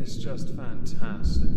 is just fantastic.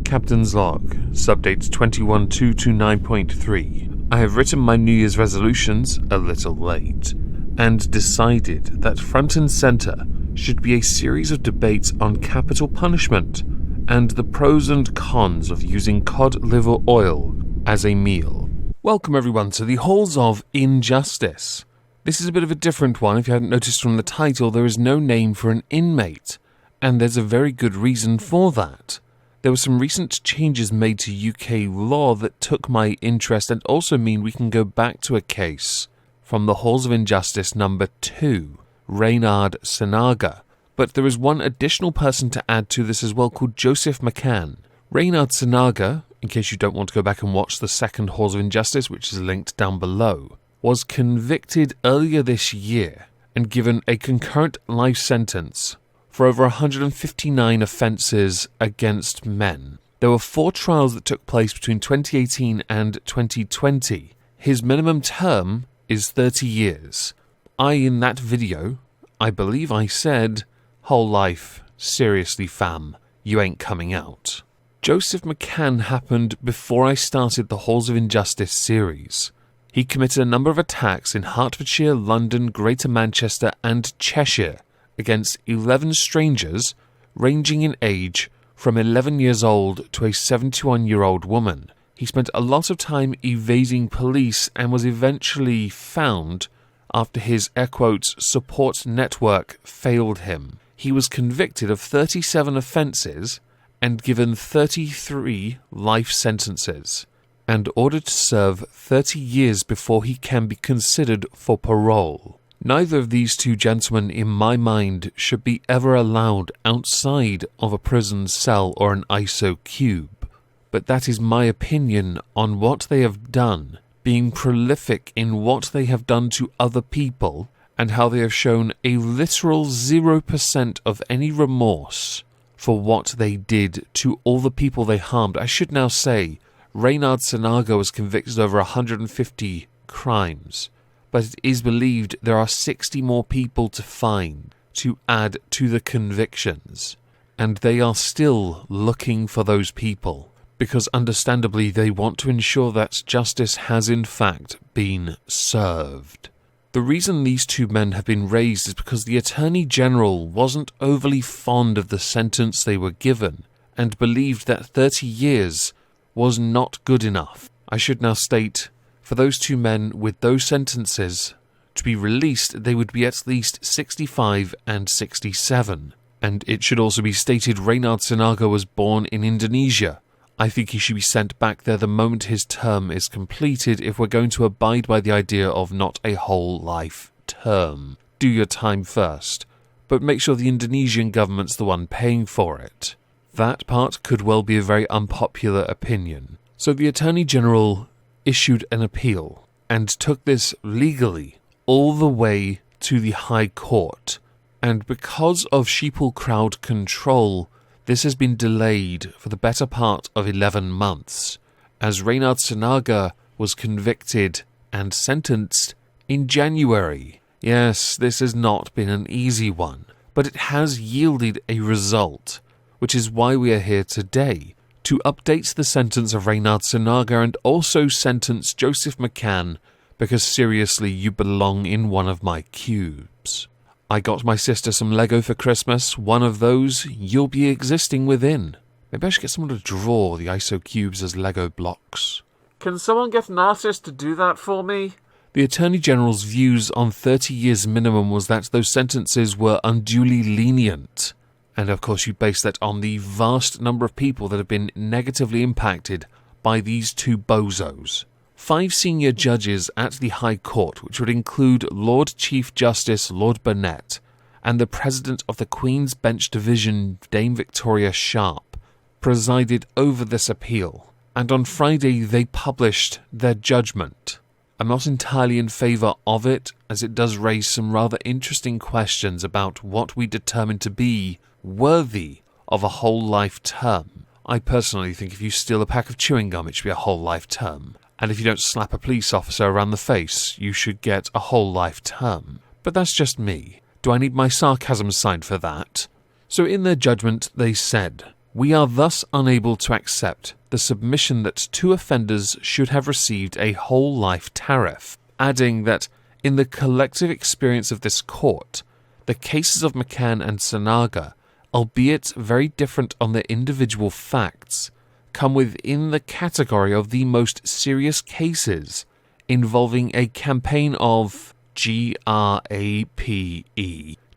Captain's Log, Subdate 21229.3. I have written my New Year's resolutions a little late, and decided that front and centre should be a series of debates on capital punishment and the pros and cons of using cod liver oil as a meal. Welcome everyone to the Halls of Injustice. This is a bit of a different one. If you hadn't noticed from the title, there is no name for an inmate, and there's a very good reason for that. There were some recent changes made to UK law that took my interest and also mean we can go back to a case from the Halls of Injustice number 2, Reynard Sanaga. But there is one additional person to add to this as well, called Joseph McCann. Reynard Sanaga, in case you don't want to go back and watch the second Halls of Injustice, which is linked down below, was convicted earlier this year and given a concurrent life sentence for over 159 offences against men. There were 4 trials that took place between 2018 and 2020. His minimum term is 30 years. In that video, I believe I said, whole life, seriously fam, you ain't coming out. Joseph McCann happened before I started the Halls of Injustice series. He committed a number of attacks in Hertfordshire, London, Greater Manchester and Cheshire against 11 strangers ranging in age from 11 years old to a 71-year-old woman. He spent a lot of time evading police and was eventually found after his, air quotes, support network failed him. He was convicted of 37 offences and given 33 life sentences, and ordered to serve 30 years before he can be considered for parole. Neither of these two gentlemen, in my mind, should be ever allowed outside of a prison cell or an ISO cube, but that is my opinion on what they have done, being prolific in what they have done to other people, and how they have shown a literal 0% of any remorse for what they did to all the people they harmed. I should now say, Reynard Sanaga was convicted of over 150 crimes, but it is believed there are 60 more people to find to add to the convictions, and they are still looking for those people, because understandably they want to ensure that justice has in fact been served. The reason these two men have been raised is because the Attorney General wasn't overly fond of the sentence they were given, and believed that 30 years was not good enough. I should now state, for those two men with those sentences to be released, they would be at least 65 and 67. And it should also be stated Reynard Sanaga was born in Indonesia. I think he should be sent back there the moment his term is completed if we're going to abide by the idea of not a whole life term. Do your time first, but make sure the Indonesian government's the one paying for it. That part could well be a very unpopular opinion. So the Attorney General issued an appeal and took this legally all the way to the High Court. And because of sheeple crowd control, this has been delayed for the better part of 11 months, as Reynard Sanaga was convicted and sentenced in January. Yes, this has not been an easy one, but it has yielded a result, which is why we are here today, to update the sentence of Reynard Sanaga and also sentence Joseph McCann, because seriously, you belong in one of my cubes. I got my sister some Lego for Christmas. One of those you'll be existing within. Maybe I should get someone to draw the ISO cubes as Lego blocks. Can someone get an artist to do that for me? The Attorney General's views on 30 years minimum was that those sentences were unduly lenient. And of course you base that on the vast number of people that have been negatively impacted by these two bozos. 5 senior judges at the High Court, which would include Lord Chief Justice Lord Burnett and the President of the Queen's Bench Division, Dame Victoria Sharp, presided over this appeal, and on Friday they published their judgment. I'm not entirely in favour of it, as it does raise some rather interesting questions about what we determine to be worthy of a whole life term. I personally think if you steal a pack of chewing gum, it should be a whole life term. And if you don't slap a police officer around the face, you should get a whole life term. But that's just me. Do I need my sarcasm signed for that? So in their judgment they said, "We are thus unable to accept the submission that 2 offenders should have received a whole life tariff," adding that in the collective experience of this court, the cases of McCann and Sanaga, albeit very different on their individual facts, come within the category of the most serious cases involving a campaign of GRAPE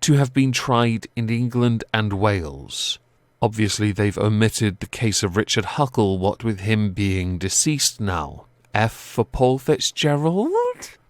to have been tried in England and Wales. Obviously, they've omitted the case of Richard Huckle, what with him being deceased now. F for Paul Fitzgerald?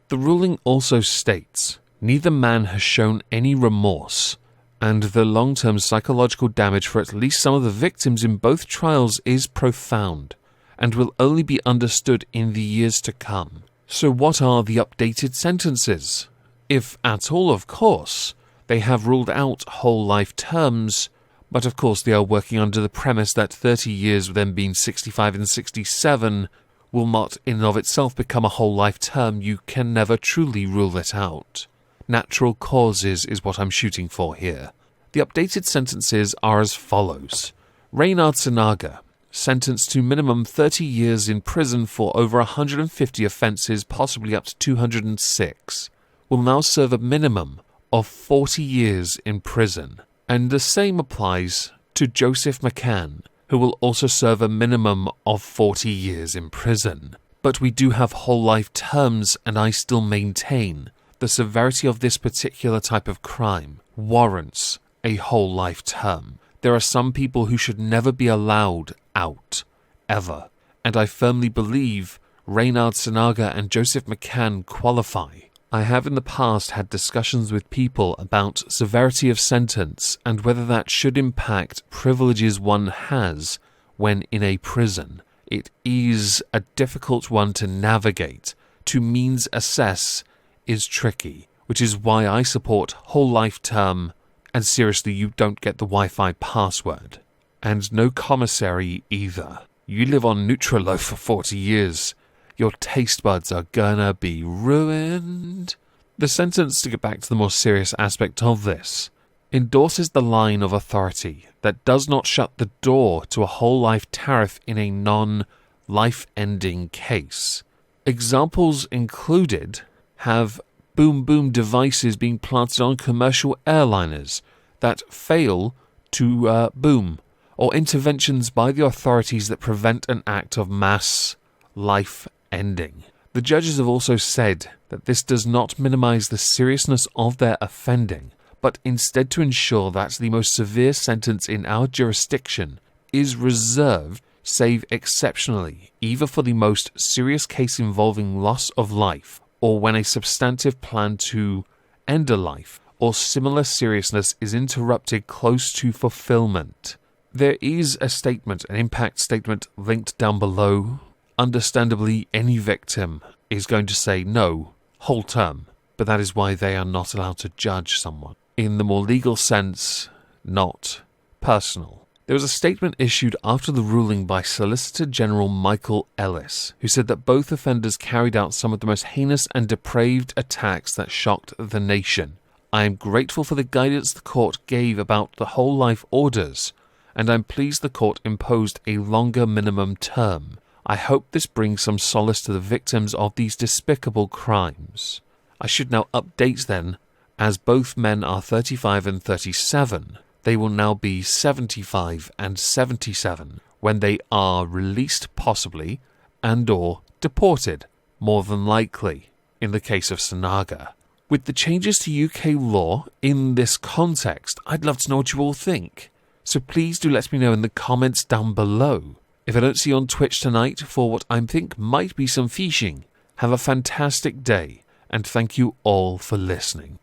The ruling also states, neither man has shown any remorse, and the long-term psychological damage for at least some of the victims in both trials is profound, and will only be understood in the years to come. So what are the updated sentences? If at all, of course. They have ruled out whole life terms, but of course they are working under the premise that 30 years, then being 65 and 67, will not in and of itself become a whole life term. You can never truly rule it out. Natural causes is what I'm shooting for here. The updated sentences are as follows. Reynard Sanaga, sentenced to minimum 30 years in prison for over 150 offences, possibly up to 206, will now serve a minimum of 40 years in prison. And the same applies to Joseph McCann, who will also serve a minimum of 40 years in prison. But we do have whole life terms, and I still maintain the severity of this particular type of crime warrants a whole life term. There are some people who should never be allowed out, ever. And I firmly believe Reynard Sanaga and Joseph McCann qualify. I have in the past had discussions with people about severity of sentence and whether that should impact privileges one has when in a prison. It is a difficult one to navigate. To means assess is tricky, which is why I support whole life term, and seriously, you don't get the Wi-Fi password. And no commissary either. You live on Nutraloaf for 40 years. Your taste buds are gonna be ruined. The sentence, to get back to the more serious aspect of this, endorses the line of authority that does not shut the door to a whole life tariff in a non-life-ending case. Examples included have boom devices being planted on commercial airliners that fail to boom, or interventions by the authorities that prevent an act of mass life ending. The judges have also said that this does not minimize the seriousness of their offending, but instead to ensure that the most severe sentence in our jurisdiction is reserved, save exceptionally, either for the most serious case involving loss of life, or when a substantive plan to end a life or similar seriousness is interrupted close to fulfillment. There is a statement, an impact statement linked down below. Understandably, any victim is going to say no, whole term, but that is why they are not allowed to judge someone. In the more legal sense, not personal. There was a statement issued after the ruling by Solicitor General Michael Ellis, who said that both offenders carried out some of the most heinous and depraved attacks that shocked the nation. I am grateful for the guidance the court gave about the whole life orders, and I'm pleased the court imposed a longer minimum term. I hope this brings some solace to the victims of these despicable crimes. I should now update then, as both men are 35 and 37, they will now be 75 and 77 when they are released possibly and or deported, more than likely, in the case of Sanaga. With the changes to UK law in this context, I'd love to know what you all think. So please do let me know in the comments down below. If I don't see you on Twitch tonight for what I think might be some fishing, have a fantastic day, and thank you all for listening.